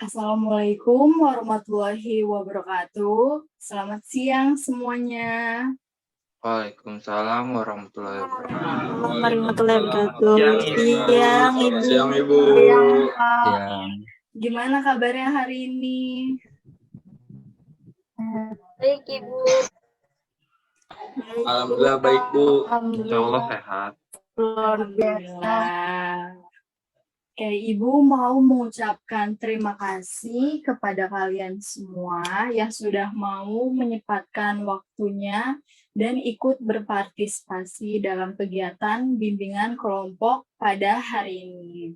Assalamualaikum warahmatullahi wabarakatuh. Selamat siang semuanya. Waalaikumsalam warahmatullahi wabarakatuh. Warahmatullahi wabarakatuh. Siang, Ibu. Siang, Ibu. Siang, Pak. Siang. Gimana kabarnya hari ini? Baik, Ibu. Alhamdulillah baik, Bu. Insya Allah Alhamdulillah. sehat. Luar biasa. Alhamdulillah. Oke, Ibu mau mengucapkan terima kasih kepada kalian semua yang sudah mau menyempatkan waktunya dan ikut berpartisipasi dalam kegiatan bimbingan kelompok pada hari ini.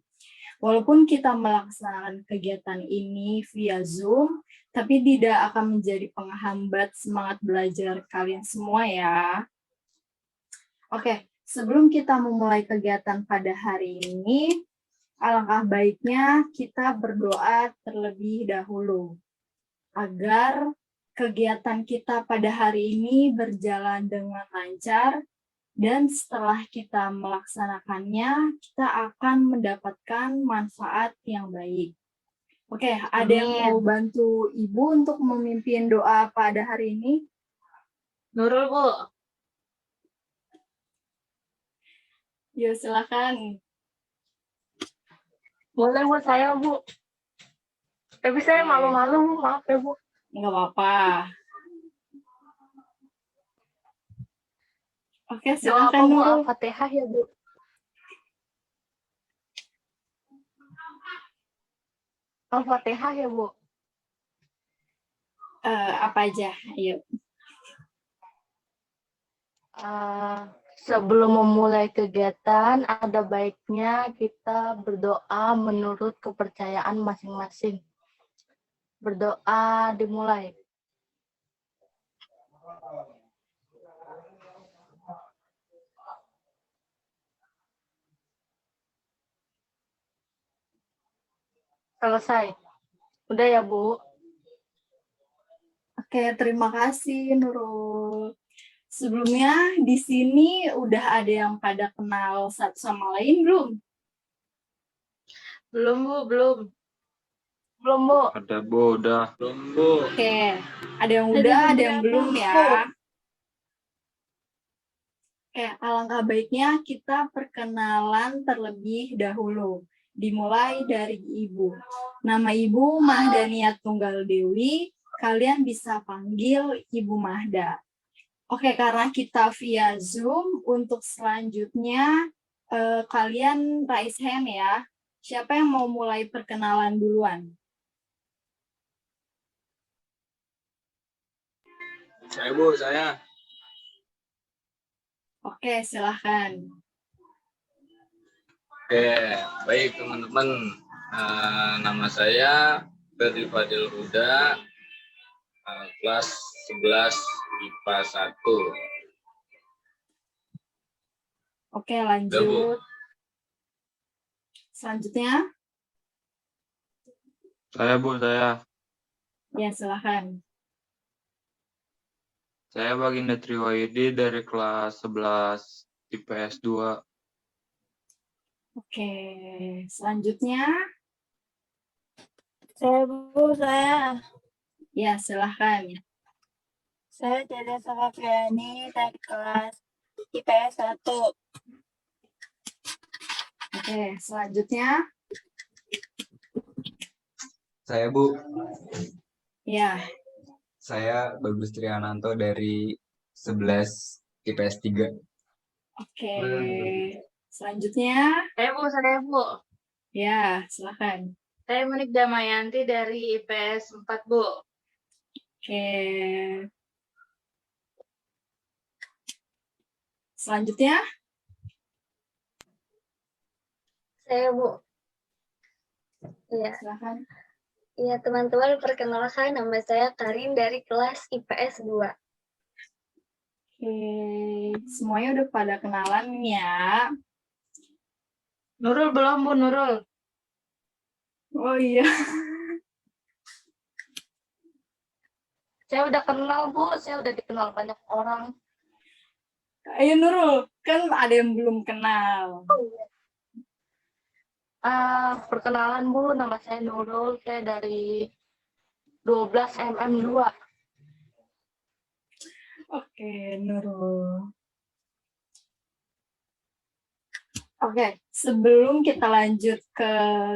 Walaupun kita melaksanakan kegiatan ini via Zoom, tapi tidak akan menjadi penghambat semangat belajar kalian semua ya. Oke, sebelum kita memulai kegiatan pada hari ini, alangkah baiknya kita berdoa terlebih dahulu agar kegiatan kita pada hari ini berjalan dengan lancar dan setelah kita melaksanakannya kita akan mendapatkan manfaat yang baik. Oke, ada yang mau bantu Ibu untuk memimpin doa pada hari ini? Nurul, Bu. Yuk, silakan. Boleh, Bu, saya, Bu. Tapi saya malu-malu, Bu. Maaf ya, Bu. Nggak apa-apa. Oke, Doa apa, silakan Bu? Nurul. Al-Fatihah ya, Bu. Al-Fatihah ya, Bu. Apa aja? Ayo. Sebelum memulai kegiatan, ada baiknya kita berdoa menurut kepercayaan masing-masing. Berdoa dimulai. Selesai. Udah ya, Bu? Oke, terima kasih Nurul. Sebelumnya di sini udah ada yang pada kenal satu sama lain belum? Belum, Bu, belum. Belum, Bu. Ada, Bu, udah. Belum, Bu. Oke, ada yang udah, ada yang belum ya. Oke, alangkah baiknya kita perkenalan terlebih dahulu. Dimulai dari Ibu. Nama Ibu Mahdaniat Tunggal Dewi, kalian bisa panggil Ibu Mahda. Oke, karena kita via Zoom, untuk selanjutnya kalian raise hand ya. Siapa yang mau mulai perkenalan duluan? Saya, Bu, saya. Oke, silahkan. Oke, baik teman-teman. Nama saya Ferdi Fadil Huda, kelas 11 IPA 1. Oke, lanjut. Selanjutnya? Saya, Bu, saya. Ya, silahkan. Saya Baginda Triwayudi dari kelas 11 IPS 2. Oke, selanjutnya? Saya, Bu, saya. Ya, silahkan. Saya Dede Safafiani dari kelas IPS 1. Oke, selanjutnya? Saya, Bu. Ya. Saya Bagus Triananto dari 11 IPS 3. Oke, selanjutnya? Saya, Bu. Ya, silahkan. Saya Monik Damayanti dari IPS 4, Bu. Oke. Selanjutnya? Saya, Bu. Iya. Silahkan. Iya, teman-teman, perkenalkan nama saya Karin dari kelas IPS 2. Oke, semuanya udah pada kenalan ya. Nurul belum, Bu, Nurul. Oh iya. Saya udah kenal, Bu. Saya udah dikenal banyak orang. Ayo Nurul, kan ada yang belum kenal. Oh, iya. Perkenalan Bu, nama saya Nurul, saya dari 12 MM2. Oke, Nurul. Oke, sebelum kita lanjut ke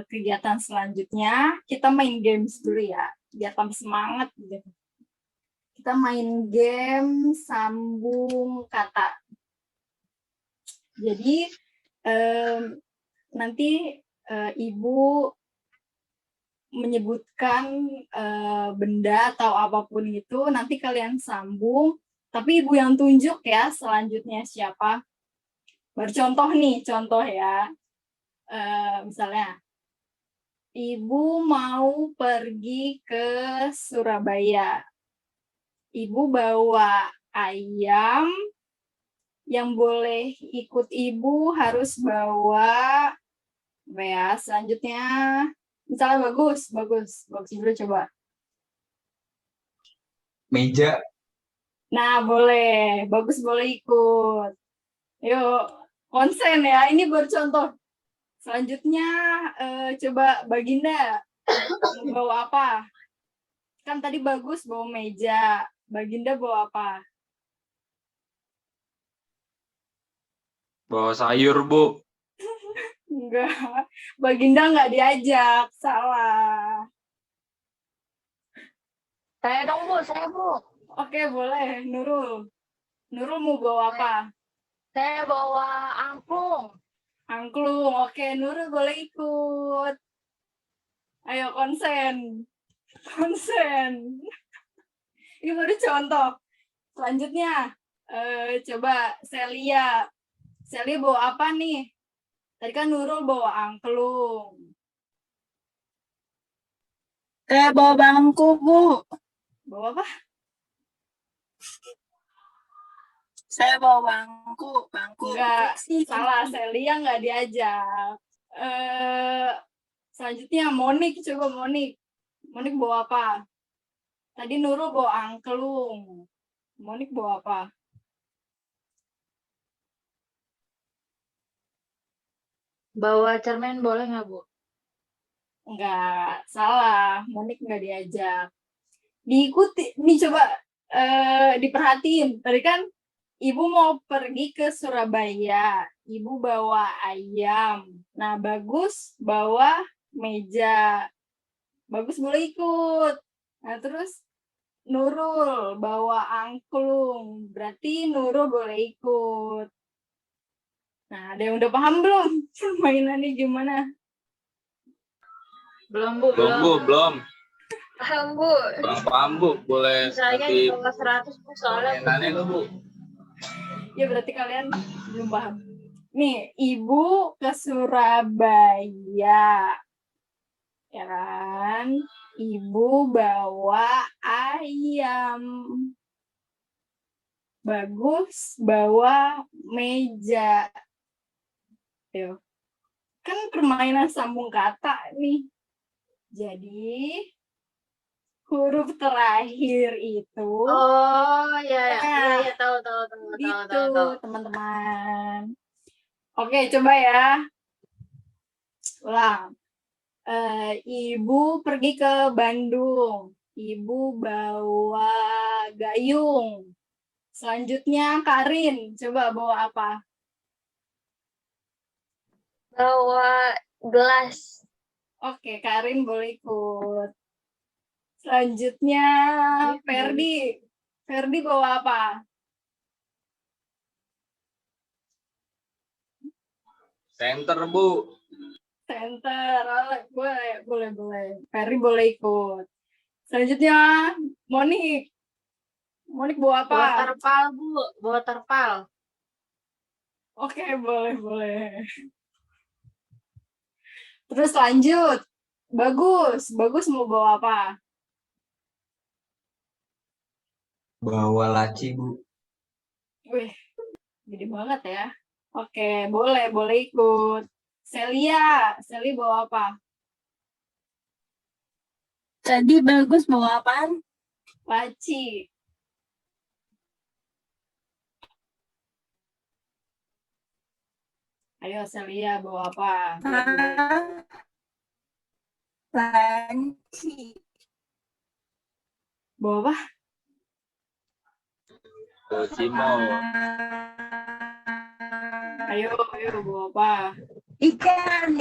kegiatan selanjutnya, kita main games dulu ya, biar tambah semangat gitu. Kita main game sambung kata. Jadi nanti Ibu menyebutkan benda atau apapun itu, nanti kalian sambung, tapi Ibu yang tunjuk ya selanjutnya siapa. Bercontoh nih, contoh ya. Misalnya, Ibu mau pergi ke Surabaya. Ibu bawa ayam, yang boleh ikut Ibu harus bawa apa ya? Selanjutnya, misalnya bagus dulu coba. Meja. Nah, boleh, bagus boleh ikut. Yuk, konsen ya. Ini bercontoh. Selanjutnya, coba Baginda mau bawa apa? Kan tadi bagus bawa meja. Baginda bawa apa? Bawa sayur, Bu. Enggak. Baginda nggak diajak. Salah. Saya dong Bu, saya Bu. Oke, boleh. Nurul. Nurul mau bawa apa? Saya bawa angklung. Angklung. Oke, Nurul boleh ikut. Ayo, konsen. Konsen. Ini baru contoh. Selanjutnya, coba Celia. Celia bawa apa nih? Tadi kan Nurul bawa angklung. Saya bawa bangku, Bu. Bawa apa? Saya bawa bangku. Bangku Enggak, fiksi. salah. Celia nggak diajak. Selanjutnya Monik, coba Monik. Monik bawa apa? Tadi Nurul bawa angklung. Monik bawa apa? Bawa cermin boleh nggak Bu? Enggak, salah. Monik nggak diajak. Diikuti, nih coba diperhatiin. Tadi kan Ibu mau pergi ke Surabaya. Ibu bawa ayam. Nah, Bagus bawa meja. Bagus boleh ikut. Nah, terus Nurul bawa angklung. Berarti Nurul boleh ikut. Nah, ada yang udah paham belum? Permainannya gimana? Belum Bu, Belum, Bu, belum. Paham, Bu. Paham, Bu. Boleh Saya nanti di bawah 100 Bu, soalnya permainannya ke, Bu. Ya, berarti kalian belum paham. Nih, Ibu ke Surabaya. Ya kan? Ibu bawa ayam. Bagus bawa meja. Yo. Kan permainan sambung kata nih. Jadi huruf terakhir itu Oh, ya, Nah, ya, tahu. gitu, teman-teman. Oke, coba ya. Ulang. Ibu pergi ke Bandung. Ibu bawa gayung. Selanjutnya Karin, coba bawa apa? Bawa gelas. Oke, Karin boleh ikut. Selanjutnya Ferdi. Ferdi bawa apa? Center, Bu. Center. Boleh. Ferdi boleh ikut. Selanjutnya Monik. Monik bawa apa? Bawa terpal Bu, bawa terpal. Oke, boleh. Terus lanjut. Bagus mau bawa apa? Bawa laci, Bu. Wih, gede banget ya. Oke, boleh ikut. Celia bawa apa? Tadi Bagus bawa apaan? Laci. Ayo Celia bawa apa? Lanci. Bawa apa? Simo. Ayo bawa apa? Ikan.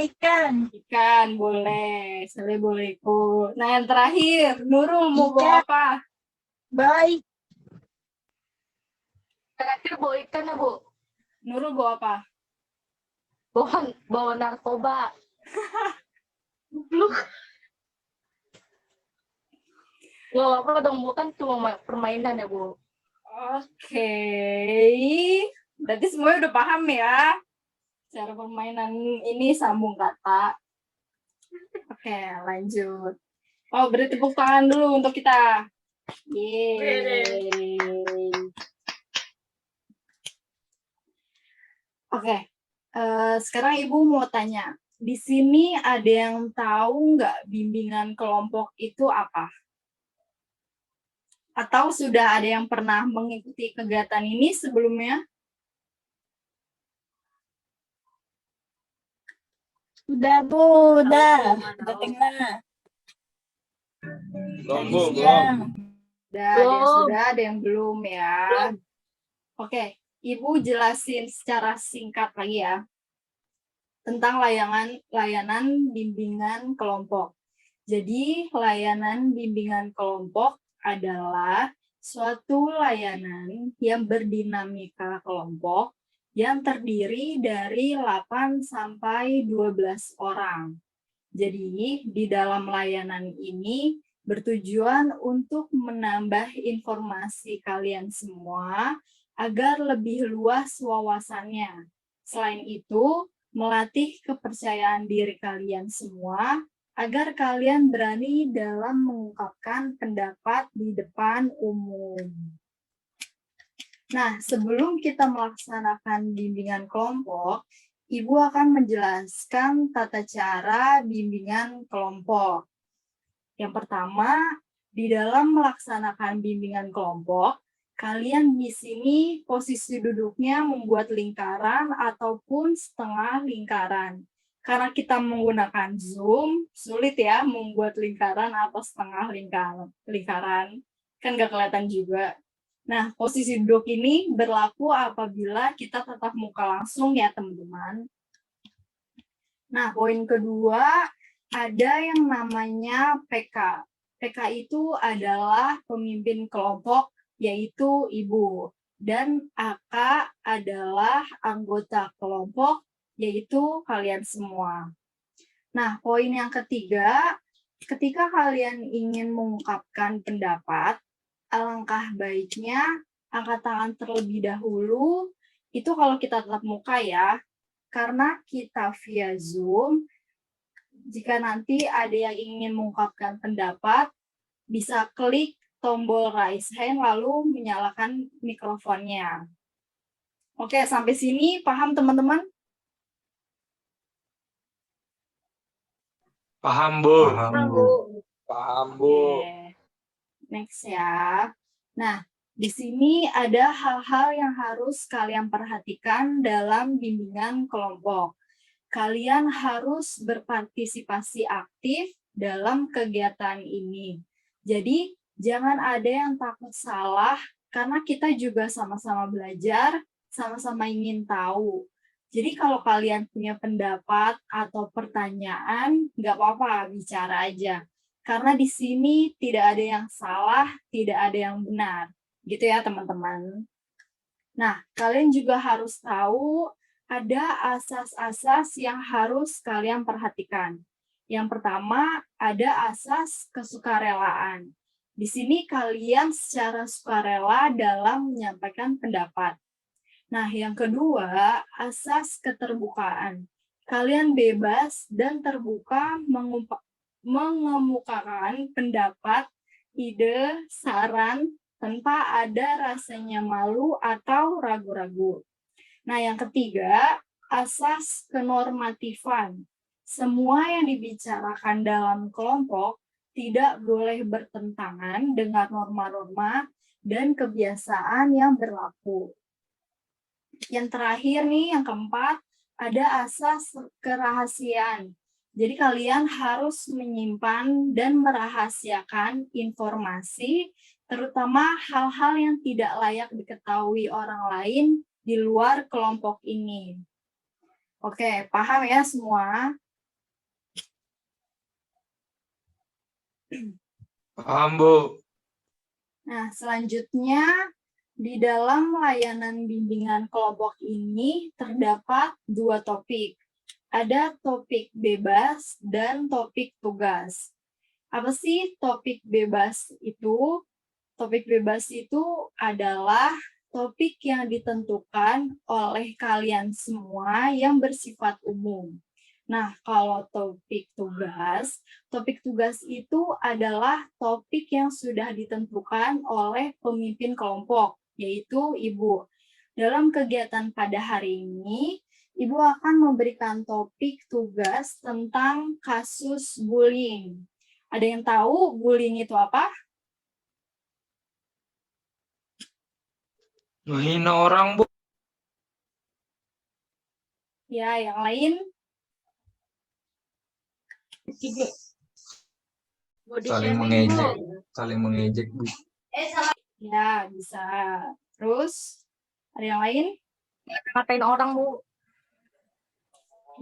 Ikan boleh, Celia boleh ikut. Nah yang terakhir, Nurul mau bawa apa? Baik. Terakhir bawa ikan ya, Bu. Nurul bawa apa? Bawa narkoba. Nggak apa dong, Bu. Kan cuma permainan ya, Bu. Oke, berarti semuanya udah paham ya cara permainan ini sambung kata. Oke, lanjut. Oh, beri tepuk tangan dulu untuk kita. Yeay. Oke, sekarang Ibu mau tanya. Di sini ada yang tahu nggak bimbingan kelompok itu apa? Atau sudah ada yang pernah mengikuti kegiatan ini sebelumnya? Udah, Bu. Udah dengar. Belum, Tadi Bu, belum. siang. Ada yang Belum. sudah, ada yang belum ya. Oke, Ibu jelasin secara singkat lagi ya tentang layanan bimbingan kelompok. Jadi, layanan bimbingan kelompok adalah suatu layanan yang berdinamika kelompok yang terdiri dari 8 sampai 12 orang. Jadi, di dalam layanan ini bertujuan untuk menambah informasi kalian semua agar lebih luas wawasannya. Selain itu, melatih kepercayaan diri kalian semua agar kalian berani dalam mengungkapkan pendapat di depan umum. Nah, sebelum kita melaksanakan bimbingan kelompok, Ibu akan menjelaskan tata cara bimbingan kelompok. Yang pertama, di dalam melaksanakan bimbingan kelompok, kalian di sini posisi duduknya membuat lingkaran ataupun setengah lingkaran. Karena kita menggunakan Zoom, sulit ya membuat lingkaran atau setengah lingkaran. Kan nggak kelihatan juga. Nah, posisi duduk ini berlaku apabila kita tatap muka langsung ya, teman-teman. Nah, poin kedua, ada yang namanya PK. PK itu adalah pemimpin kelompok, yaitu Ibu. Dan AK adalah anggota kelompok, yaitu kalian semua. Nah, poin yang ketiga, ketika kalian ingin mengungkapkan pendapat, alangkah baiknya angkat tangan terlebih dahulu, itu kalau kita tatap muka ya, karena kita via Zoom, jika nanti ada yang ingin mengungkapkan pendapat, bisa klik tombol raise hand lalu menyalakan mikrofonnya. Oke, sampai sini paham teman-teman? Paham, Bu. Paham, Bu. Paham, Bu. Oke. Next ya. Nah, di sini ada hal-hal yang harus kalian perhatikan dalam bimbingan kelompok. Kalian harus berpartisipasi aktif dalam kegiatan ini. Jadi, jangan ada yang takut salah, karena kita juga sama-sama belajar, sama-sama ingin tahu. Jadi, kalau kalian punya pendapat atau pertanyaan, nggak apa-apa, bicara aja. Karena di sini tidak ada yang salah, tidak ada yang benar. Gitu ya, teman-teman. Nah, kalian juga harus tahu ada asas-asas yang harus kalian perhatikan. Yang pertama, ada asas kesukarelaan. Di sini kalian secara sukarela dalam menyampaikan pendapat. Nah, yang kedua, asas keterbukaan. Kalian bebas dan terbuka mengemukakan pendapat, ide, saran, tanpa ada rasanya malu atau ragu-ragu. Nah, yang ketiga, asas kenormatifan. Semua yang dibicarakan dalam kelompok tidak boleh bertentangan dengan norma-norma dan kebiasaan yang berlaku. Yang terakhir nih, yang keempat, ada asas kerahasiaan. Jadi kalian harus menyimpan dan merahasiakan informasi, terutama hal-hal yang tidak layak diketahui orang lain di luar kelompok ini. Oke, paham ya semua? Paham, Bu. Nah, selanjutnya di dalam layanan bimbingan kelompok ini terdapat 2 topik. Ada topik bebas dan topik tugas. Apa sih topik bebas itu? Topik bebas itu adalah topik yang ditentukan oleh kalian semua yang bersifat umum. Nah, kalau topik tugas itu adalah topik yang sudah ditentukan oleh pemimpin kelompok, yaitu Ibu. Dalam kegiatan pada hari ini, Ibu akan memberikan topik tugas tentang kasus bullying. Ada yang tahu bullying itu apa? Menghina orang, Bu. Ya, yang lain? Body Saling shaming, Bu. mengejek. Saling mengejek, Bu. Ya, bisa. Terus, ada yang lain? Ngatain orang, Bu.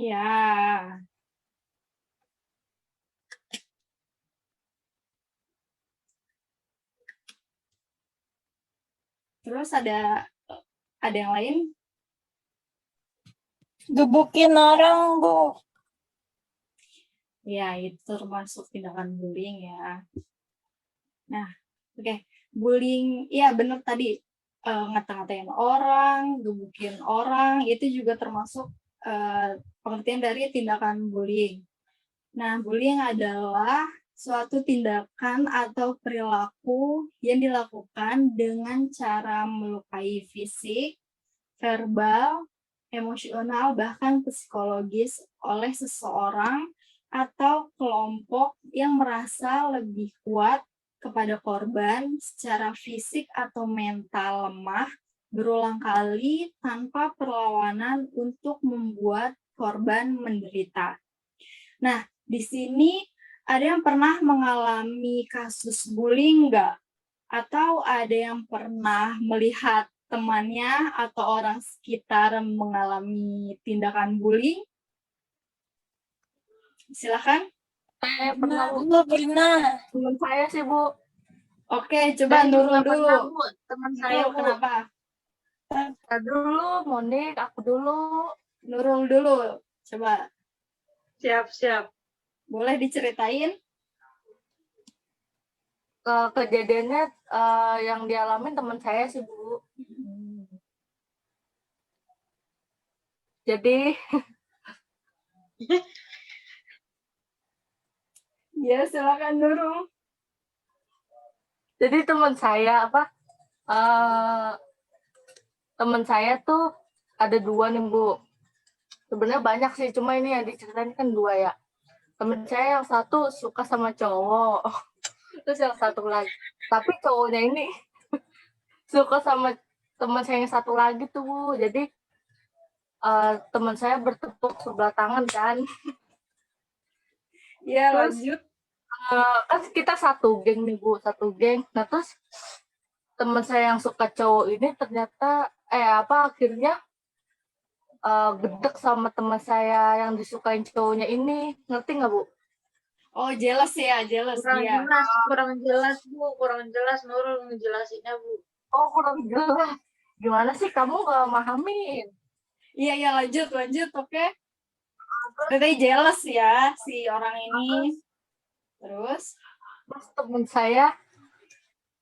Ya. Terus ada yang lain? Gebukin orang, Bu. Ya, itu termasuk tindakan bullying ya. Nah, oke. Bullying, ya benar tadi. Ngata-ngatain orang, gebukin orang, itu juga termasuk pengertian dari tindakan bullying. Nah, bullying adalah suatu tindakan atau perilaku yang dilakukan dengan cara melukai fisik, verbal, emosional, bahkan psikologis oleh seseorang atau kelompok yang merasa lebih kuat kepada korban secara fisik atau mental lemah berulang kali tanpa perlawanan untuk membuat korban menderita. Nah, di sini ada yang pernah mengalami kasus bullying nggak? Atau ada yang pernah melihat temannya atau orang sekitar mengalami tindakan bullying? Silakan. Saya pernah, Bu. Bu, pernah. Teman saya sih, Bu. Oke, coba Saya Nurul juga pernah, dulu. Bu. Teman saya, Nurul, Bu. kenapa? Saya dulu, Monik, aku dulu. Nurul dulu. Coba, Siap. boleh diceritain? Kejadiannya yang dialamin teman saya sih, Bu. Jadi Ya, silakan Nurul. jadi teman saya teman saya tuh ada 2 nih, Bu. Sebenarnya banyak sih, cuma ini yang diceritain kan 2 ya. Teman saya yang satu suka sama cowok, terus yang satu lagi. Tapi cowoknya ini suka sama teman saya yang satu lagi tuh, Bu. Jadi teman saya bertepuk sebelah tangan kan. Ya, Terus lanjut. kan kita satu geng nih, Bu, satu geng. Nah, terus teman saya yang suka cowok ini ternyata akhirnya gedek sama teman saya yang disukain cowoknya ini. Ngerti nggak, Bu? Oh, jealous ya, jealous dia. kurang jelas Bu, kurang jelas Nurul ngejelasinnya Bu. Oh, kurang jelas. Gimana sih kamu nggak mahamin? Iya, lanjut, oke. Berarti jealous ya, si orang ini. Terus? Terus teman saya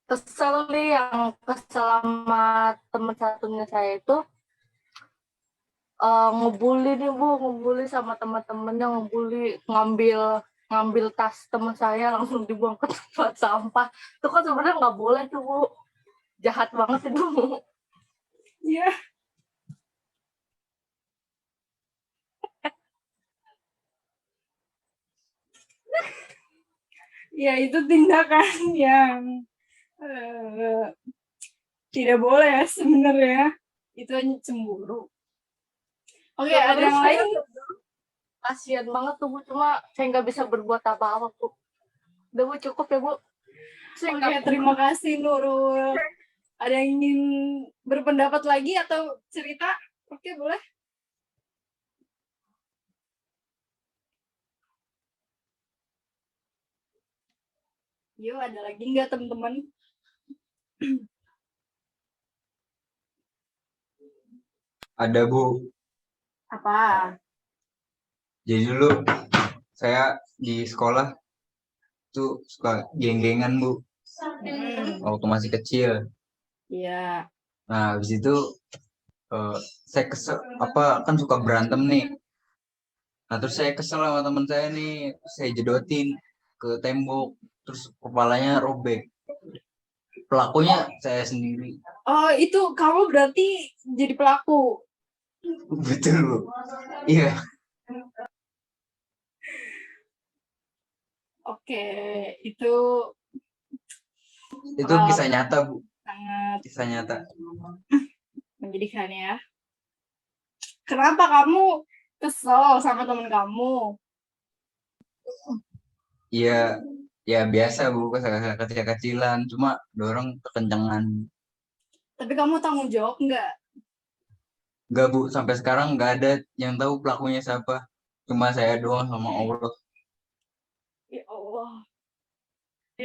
kesel nih, yang kesel sama teman satunya saya itu ngebully nih, Bu, ngebully sama teman-temannya, ngambil tas teman saya langsung dibuang ke tempat sampah. Itu kan sebenarnya nggak boleh tuh, Bu. Jahat banget itu, Bu. Iya. Ya, itu tindakan yang tidak boleh ya sebenarnya. Itu hanya cemburu. Oke, ada Menurut yang saya lain? kasihan banget tuh Bu, cuma saya nggak bisa berbuat apa-apa Bu. Udah Bu, cukup ya Bu. Saya Oke, nggak terima kasih Nurul. Ada yang ingin berpendapat lagi atau cerita? Oke, boleh. Yuk, ada lagi nggak teman-teman? Ada Bu. Apa? Jadi dulu saya di sekolah tuh suka geng-gengan Bu waktu masih kecil. Iya. Nah, habis itu saya kesel kan suka berantem nih. Nah, terus saya kesel sama teman saya nih, saya jedotin ke tembok, terus kepalanya robek. Pelakunya saya sendiri. Oh, itu kamu berarti jadi pelaku. Betul Bu. Iya. Oke, itu Itu kisah nyata Bu. sangat Kisah nyata. menyedihkan ya. Kenapa kamu kesel sama teman kamu? Iya, ya biasa Bu, kecil-kecilan, cuma dorong kekencangan. Tapi kamu tanggung jawab nggak? Enggak Bu, sampai sekarang nggak ada yang tahu pelakunya siapa. Cuma saya doang sama Allah. Ya Allah.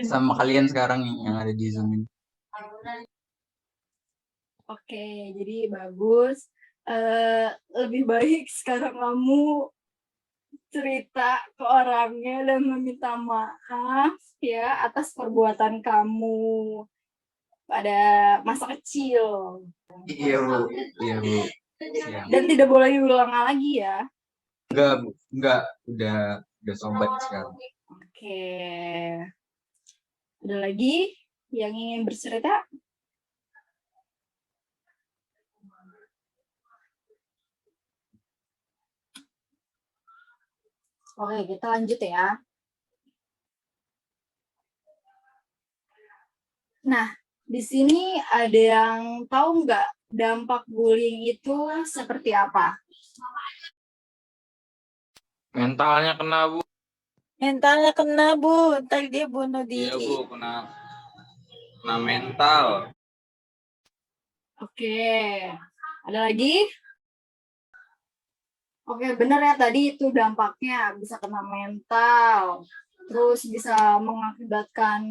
Sama kalian sekarang yang ada di Zoom ini. Oke, jadi bagus. Lebih baik sekarang kamu cerita ke orangnya dan meminta maaf ya atas perbuatan kamu pada masa kecil. Iya Bu, iya Bu. Iya. Dan tidak boleh diulang lagi ya. Enggak Bu, enggak. Udah sobat sekarang. Oke. Ada lagi yang ingin bercerita? Oke, kita lanjut ya. Nah, di sini ada yang tahu nggak dampak bullying itu seperti apa? Mentalnya kena, Bu. Mentalnya kena, Bu. Ntar dia bunuh Iya, diri. Bu, kena mental. Oke, ada lagi? Oke, benar ya tadi itu dampaknya bisa kena mental, terus bisa mengakibatkan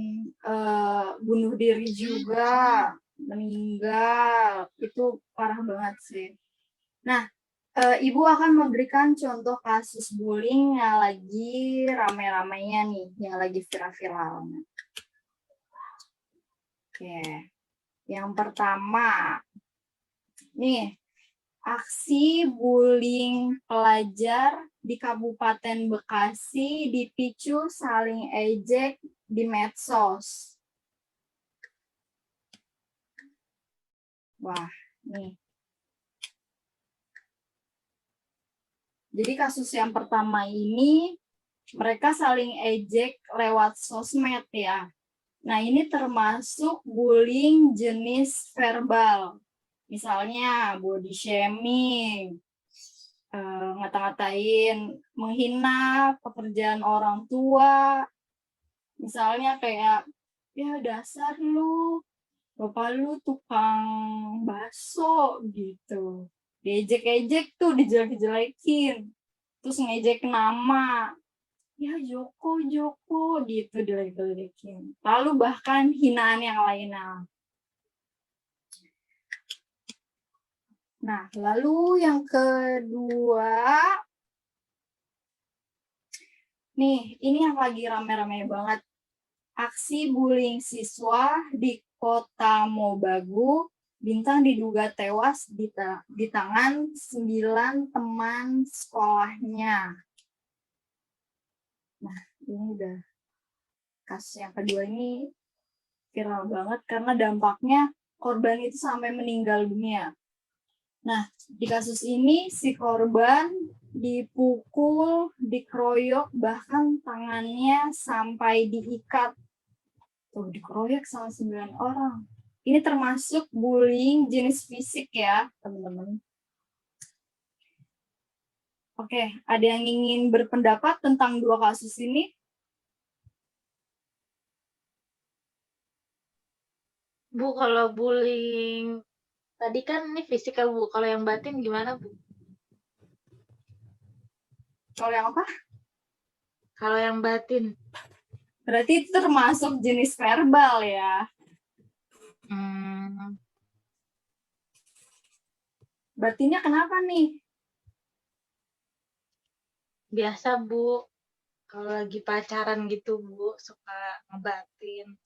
bunuh diri juga, meninggal, itu parah banget sih. Nah, Ibu akan memberikan contoh kasus bullying yang lagi rame-ramenya nih, yang lagi viral-viralnya. Oke, yang pertama, nih, aksi bullying pelajar di Kabupaten Bekasi dipicu saling ejek di medsos. Wah, nih. Jadi kasus yang pertama ini mereka saling ejek lewat sosmed ya. Nah, ini termasuk bullying jenis verbal. Misalnya body shaming, ngata-ngatain, menghina pekerjaan orang tua, misalnya kayak, ya dasar lu, bapak lu tukang bakso gitu. Diejek-ejek tuh, dijelek-jelekin, terus ngejek nama, ya Joko, Joko gitu, dijelek-jelekin. Lalu bahkan hinaan yang lainnya. Nah, lalu yang kedua, nih, ini yang lagi rame-rame banget. Aksi bullying siswa di Kota Mobagu, Bintang diduga tewas di tangan 9 teman sekolahnya. Nah, ini udah kasus yang kedua ini viral banget karena dampaknya korban itu sampai meninggal dunia. Nah, di kasus ini si korban dipukul, dikeroyok, bahkan tangannya sampai diikat. Tuh, dikeroyok sama 9 orang. Ini termasuk bullying jenis fisik ya, teman-teman. Oke, ada yang ingin berpendapat tentang dua kasus ini? Bu, kalau bullying tadi kan ini fisik ya, Bu. Kalau yang batin gimana, Bu? Kalau yang apa? Kalau yang batin. Berarti itu termasuk jenis verbal ya. Hmm, Batinnya kenapa nih? biasa, Bu. Kalau lagi pacaran gitu, Bu, suka ngebatin.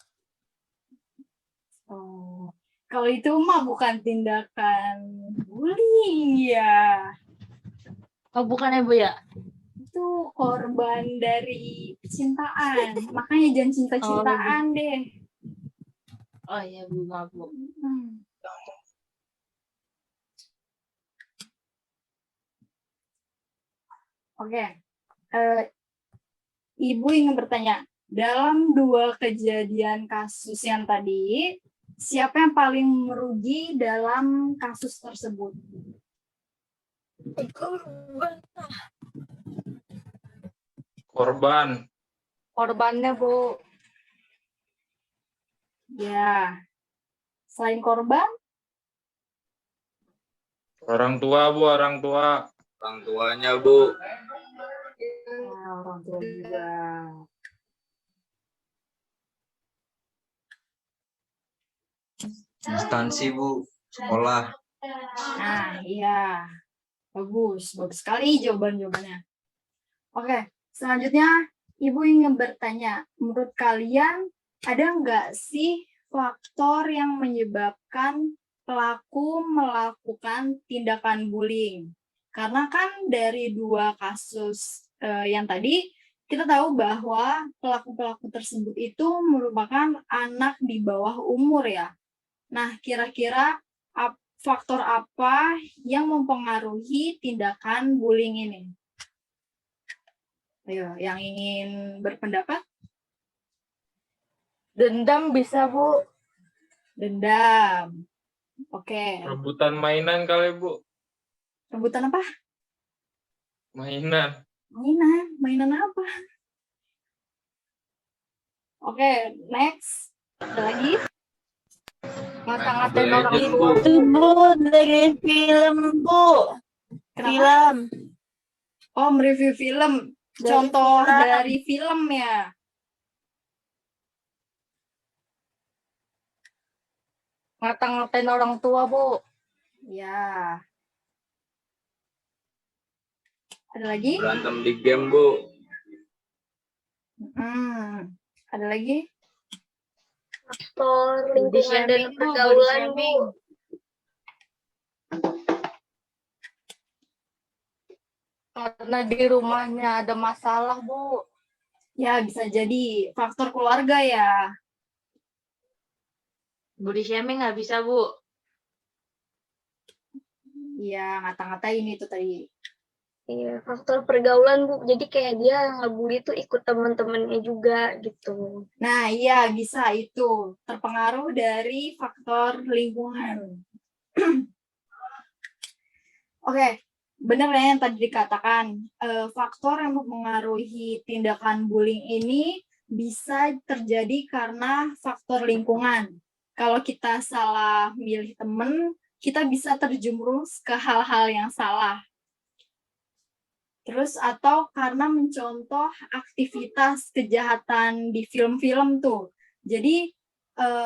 Oh, kalau itu mah bukan tindakan bullying ya. Oh, bukan ya, Bu ya? Itu korban dari cintaan. Makanya jangan cinta-cintaan deh. Oh iya, Bu, maaf, Bu. Hmm. Oke. Ibu ingin bertanya, dalam dua kejadian kasus yang tadi, siapa yang paling merugi dalam kasus tersebut? Korban. Korbannya, Bu. Ya. Selain korban, Orang tua, Bu, orang tua. Orang tuanya, Bu. orang tua juga. Instansi, Bu. Sekolah. Nah, iya. Bagus, bagus sekali jawabannya. Oke, selanjutnya Ibu ingin bertanya, menurut kalian ada nggak sih faktor yang menyebabkan pelaku melakukan tindakan bullying? Karena kan dari dua kasus yang tadi, kita tahu bahwa pelaku-pelaku tersebut itu merupakan anak di bawah umur ya. Nah, kira-kira faktor apa yang mempengaruhi tindakan bullying ini? Ayo, yang ingin berpendapat? Dendam bisa, Bu. Dendam. Oke. Rebutan mainan kali, Bu. Rebutan apa? Mainan. Mainan apa? Oke, next. Ada lagi? Ngata-ngatain orang Gadget, tua. Bu. Itu Bu dari film Bu. Kenapa? Film. Oh, mereview film. Dari Contoh film. dari film ya. Ngata-ngatain orang tua, Bu. Ya. Ada lagi? Berantem di game, Bu. Ada lagi? Faktor Body lingkungan dan shaming, Bu. Body pergaulan, shaming. Bu. Karena di rumahnya ada masalah, Bu. Ya, bisa jadi faktor keluarga ya. Body shaming nggak bisa, Bu. Iya, ngata-ngatain itu tadi. Iya, faktor pergaulan, Bu. Jadi kayak dia ngebully tuh ikut teman-temannya juga gitu. Nah, iya bisa itu. Terpengaruh dari faktor lingkungan. Oke, benar ya yang tadi dikatakan. Faktor yang mempengaruhi tindakan bullying ini bisa terjadi karena faktor lingkungan. Kalau kita salah milih teman, kita bisa terjerumus ke hal-hal yang salah. Terus atau karena mencontoh aktivitas kejahatan di film-film tuh. Jadi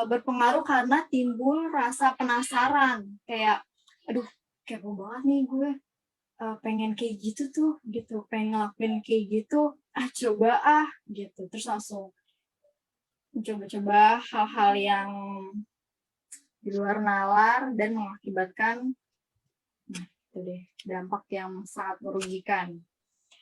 berpengaruh karena timbul rasa penasaran. Kayak, aduh, kepo banget nih gue. Pengen kayak gitu tuh, gitu. Pengen ngelakuin kayak gitu. Coba gitu. Terus langsung mencoba-coba hal-hal yang di luar nalar dan mengakibatkan itu deh, dampak yang sangat merugikan.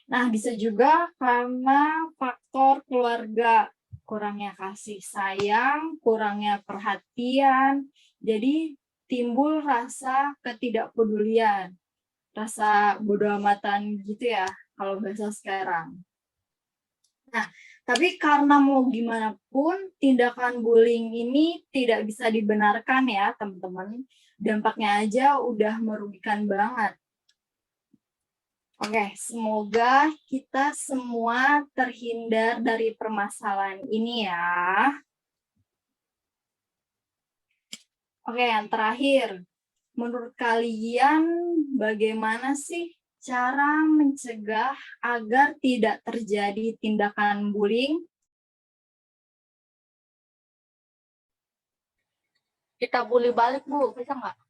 Nah, bisa juga karena faktor keluarga, kurangnya kasih sayang, kurangnya perhatian, jadi timbul rasa ketidakpedulian, rasa bodo amatan gitu ya, kalau bahasa sekarang. Nah, tapi karena mau gimana pun, tindakan bullying ini tidak bisa dibenarkan ya, teman-teman. Dampaknya aja udah merugikan banget. Oke, semoga kita semua terhindar dari permasalahan ini ya. Oke, yang terakhir. Menurut kalian bagaimana sih cara mencegah agar tidak terjadi tindakan bullying? Kita bully balik, Bu. Bisa nggak?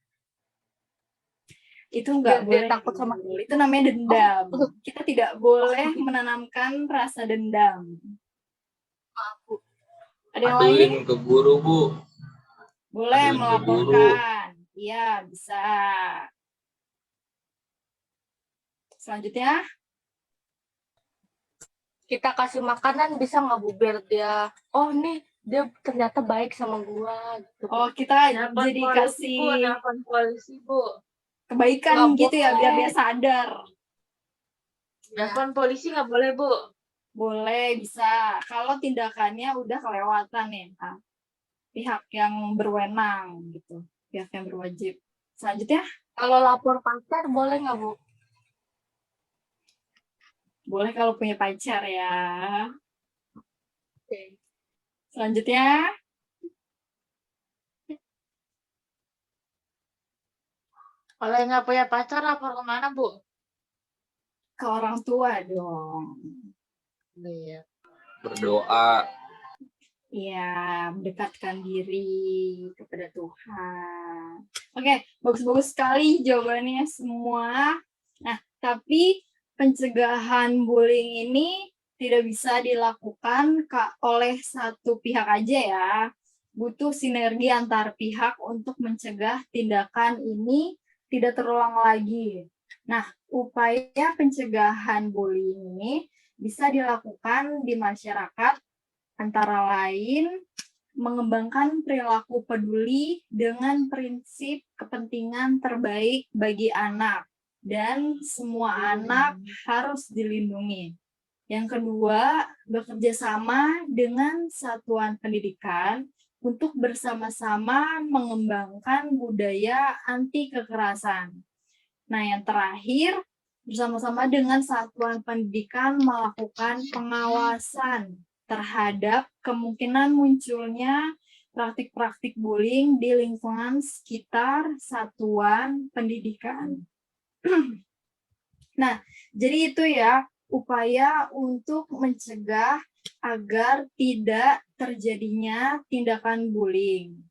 Itu Biar nggak dia boleh. takut sama dibully. Itu namanya dendam. Kita tidak boleh menanamkan rasa dendam. Bu. Ada yang lain? Aduin ke guru, Bu. Boleh Aduin ke guru. melaporkan. Iya, bisa. Selanjutnya, Kita kasih makanan bisa nggak, Bu? Biar dia, oh nih, dia ternyata baik sama gua. Gitu. kita Nelpon jadi polisi, kasih Bu. Nelpon polisi, Bu. kebaikan Nggak gitu ya, biar boleh. dia sadar. Nelpon polisi nggak boleh, Bu. Boleh, bisa. Kalau tindakannya udah kelewatan ya, pihak yang berwenang gitu, pihak yang berwajib. Selanjutnya, Kalau lapor pacar boleh nggak, Bu? boleh kalau punya pacar ya. Oke. Selanjutnya, Kalau yang nggak punya pacar, lapor kemana, Bu? ke orang tua dong. Iya. Berdoa. Ya, mendekatkan diri kepada Tuhan. Oke, bagus-bagus sekali jawabannya semua. Nah, tapi pencegahan bullying ini tidak bisa dilakukan oleh satu pihak aja ya. Butuh sinergi antar pihak untuk mencegah tindakan ini tidak terulang lagi. Nah, upaya pencegahan bullying ini bisa dilakukan di masyarakat antara lain mengembangkan perilaku peduli dengan prinsip kepentingan terbaik bagi anak dan semua anak harus dilindungi. Yang kedua, bekerja sama dengan satuan pendidikan untuk bersama-sama mengembangkan budaya anti kekerasan. Nah, yang terakhir, bersama-sama dengan satuan pendidikan melakukan pengawasan terhadap kemungkinan munculnya praktik-praktik bullying di lingkungan sekitar satuan pendidikan. Nah, jadi itu ya upaya untuk mencegah agar tidak terjadinya tindakan bullying.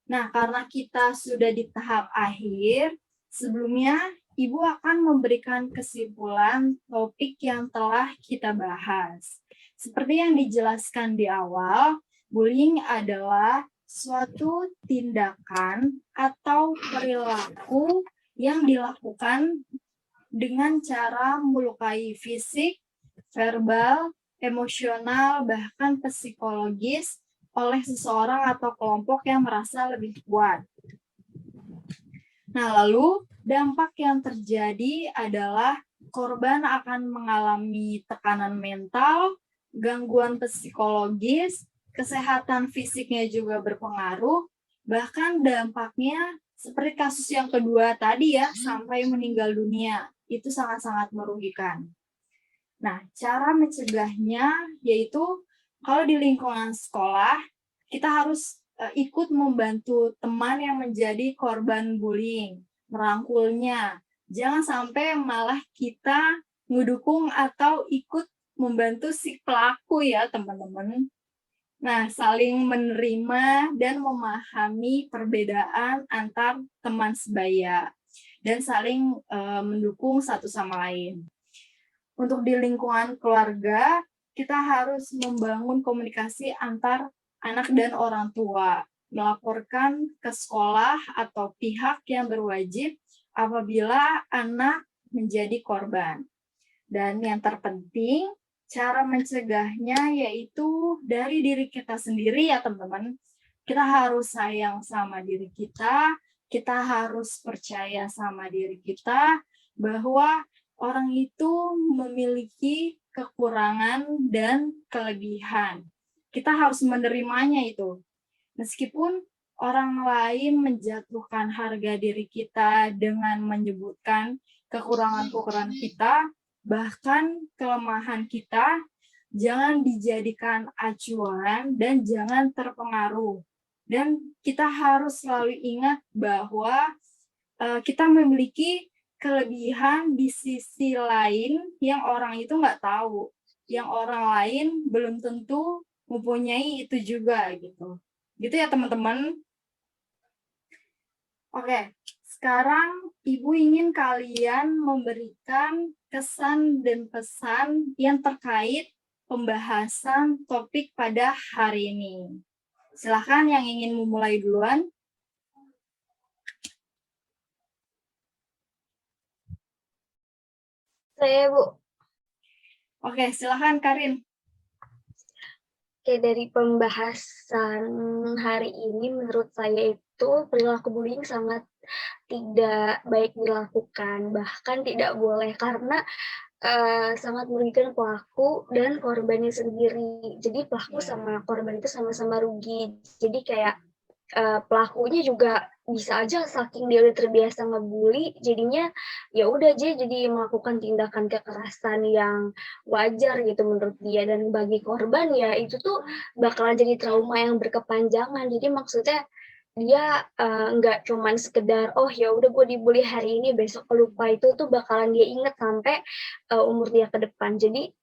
Nah, karena kita sudah di tahap akhir, sebelumnya Ibu akan memberikan kesimpulan topik yang telah kita bahas. Seperti yang dijelaskan di awal, bullying adalah suatu tindakan atau perilaku yang dilakukan dengan cara melukai fisik, verbal, emosional, bahkan psikologis oleh seseorang atau kelompok yang merasa lebih kuat. Nah, lalu dampak yang terjadi adalah korban akan mengalami tekanan mental, gangguan psikologis, kesehatan fisiknya juga berpengaruh, bahkan dampaknya seperti kasus yang kedua tadi ya, sampai meninggal dunia. Itu sangat-sangat merugikan. Nah, cara mencegahnya yaitu kalau di lingkungan sekolah, kita harus ikut membantu teman yang menjadi korban bullying, merangkulnya. Jangan sampai malah kita ngedukung atau ikut membantu si pelaku ya, teman-teman. Nah, saling menerima dan memahami perbedaan antar teman sebaya dan saling mendukung satu sama lain. Untuk di lingkungan keluarga, kita harus membangun komunikasi antar anak dan orang tua, melaporkan ke sekolah atau pihak yang berwajib apabila anak menjadi korban. Dan yang terpenting, cara mencegahnya yaitu dari diri kita sendiri ya teman-teman. Kita harus sayang sama diri kita harus percaya sama diri kita bahwa orang itu memiliki kekurangan dan kelebihan. Kita harus menerimanya itu. Meskipun orang lain menjatuhkan harga diri kita dengan menyebutkan kekurangan-kekurangan kita, bahkan kelemahan kita, jangan dijadikan acuan dan jangan terpengaruh. Dan kita harus selalu ingat bahwa kita memiliki kelebihan di sisi lain yang orang itu nggak tahu, yang orang lain belum tentu mempunyai itu juga gitu. Gitu ya teman-teman. Oke, sekarang Ibu ingin kalian memberikan kesan dan pesan yang terkait pembahasan topik pada hari ini. Silakan yang ingin memulai duluan. Saya, Bu. Oke, silakan Karin. Oke, dari pembahasan hari ini menurut saya itu perilaku bullying sangat tidak baik dilakukan, bahkan tidak boleh karena sangat merugikan pelaku dan korbannya sendiri. Jadi pelaku sama korban itu sama-sama rugi. Jadi kayak pelakunya juga bisa aja saking dia udah terbiasa ngebully, jadinya ya udah dia jadi melakukan tindakan kekerasan yang wajar gitu menurut dia, dan bagi korban ya itu tuh bakalan jadi trauma yang berkepanjangan. Jadi maksudnya dia nggak cuman sekedar oh ya udah gue dibully hari ini besok lupa, itu tuh bakalan dia inget sampai umur dia ke depan. Jadi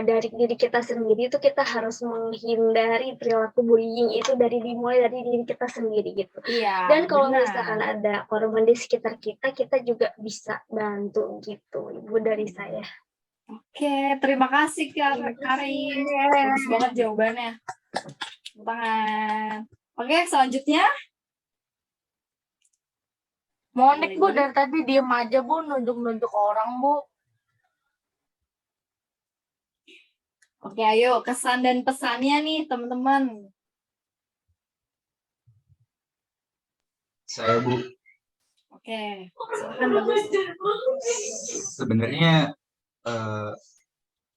dari diri kita sendiri itu kita harus menghindari perilaku bullying itu dimulai dari diri kita sendiri gitu. Dan kalau misalkan ada korban di sekitar kita, kita juga bisa bantu gitu, Ibu, dari saya. Oke, terima kasih Karin. Bagus banget jawabannya. Tangan. Oke, selanjutnya. Monik, Bu, dari tadi diem aja, Bu, nunjuk-nunjuk orang, Bu. Oke, ayo kesan dan pesannya nih teman-teman. Saya, Bu. Oke, silakan Bagus. Sebenarnya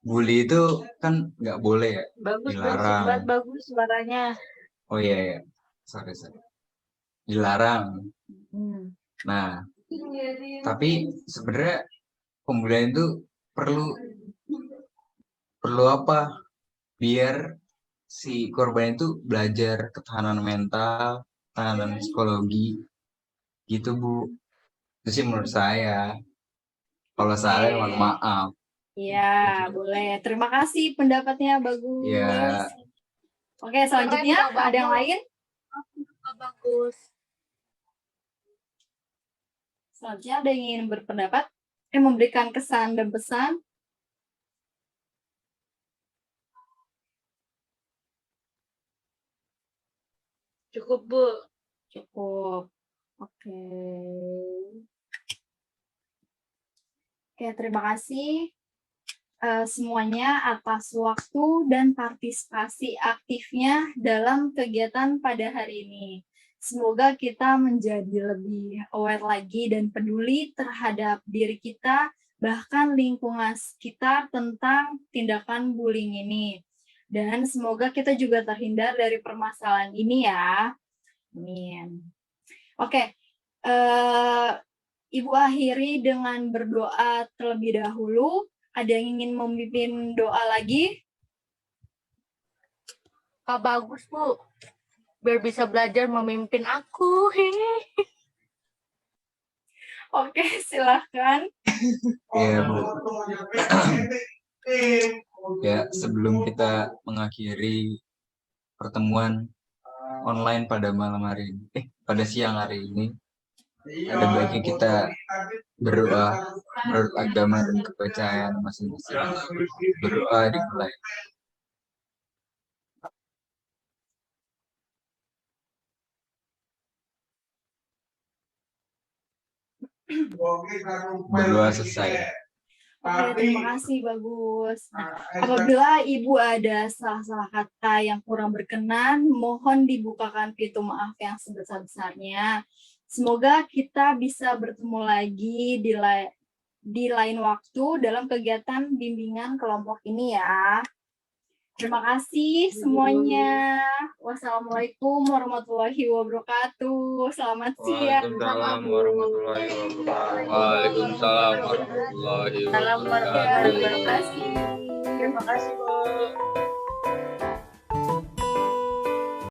bully itu kan nggak boleh ya, Bagus, dilarang. bagus suaranya. Oh iya ya, sorry. Dilarang. Nah, tapi sebenarnya pembulian itu perlu apa? Biar si korban itu belajar ketahanan mental, ketahanan psikologi, gitu Bu. Itu sih menurut saya. Kalau salah, mohon maaf. Iya, boleh. Terima kasih pendapatnya, Bagus. Ya. Oke, selanjutnya ada yang lain? Bagus. Selanjutnya ada yang ingin berpendapat? Memberikan kesan dan pesan? Cukup, Bu. Cukup. Oke. Oke, terima kasih semuanya atas waktu dan partisipasi aktifnya dalam kegiatan pada hari ini. Semoga kita menjadi lebih aware lagi dan peduli terhadap diri kita, bahkan lingkungan sekitar tentang tindakan bullying ini. Dan semoga kita juga terhindar dari permasalahan ini ya. Amin. Oke, Ibu akhiri dengan berdoa terlebih dahulu. Ada yang ingin memimpin doa lagi? Kak Bagus, Bu. Biar bisa belajar memimpin aku. Oke, silahkan. Ya, Bu. Ya, sebelum kita mengakhiri pertemuan online pada malam hari ini, pada siang hari ini, ada baiknya kita berdoa menurut agama dan kepercayaan masing-masing. Berdoa dimulai. Berdoa selesai. Oke, terima kasih, Bagus. Apabila Ibu ada salah-salah kata yang kurang berkenan, mohon dibukakan pintu maaf yang sebesar-besarnya. Semoga kita bisa bertemu lagi di lain waktu dalam kegiatan bimbingan kelompok ini ya. Terima kasih semuanya. Wassalamualaikum warahmatullahi wabarakatuh. Selamat siang. Waalaikumsalam warahmatullahi wabarakatuh. Waalaikumsalam warahmatullahi Salam wabarakatuh. warahmatullahi Terima wabarakatuh. kasih. Terima kasih, Bu.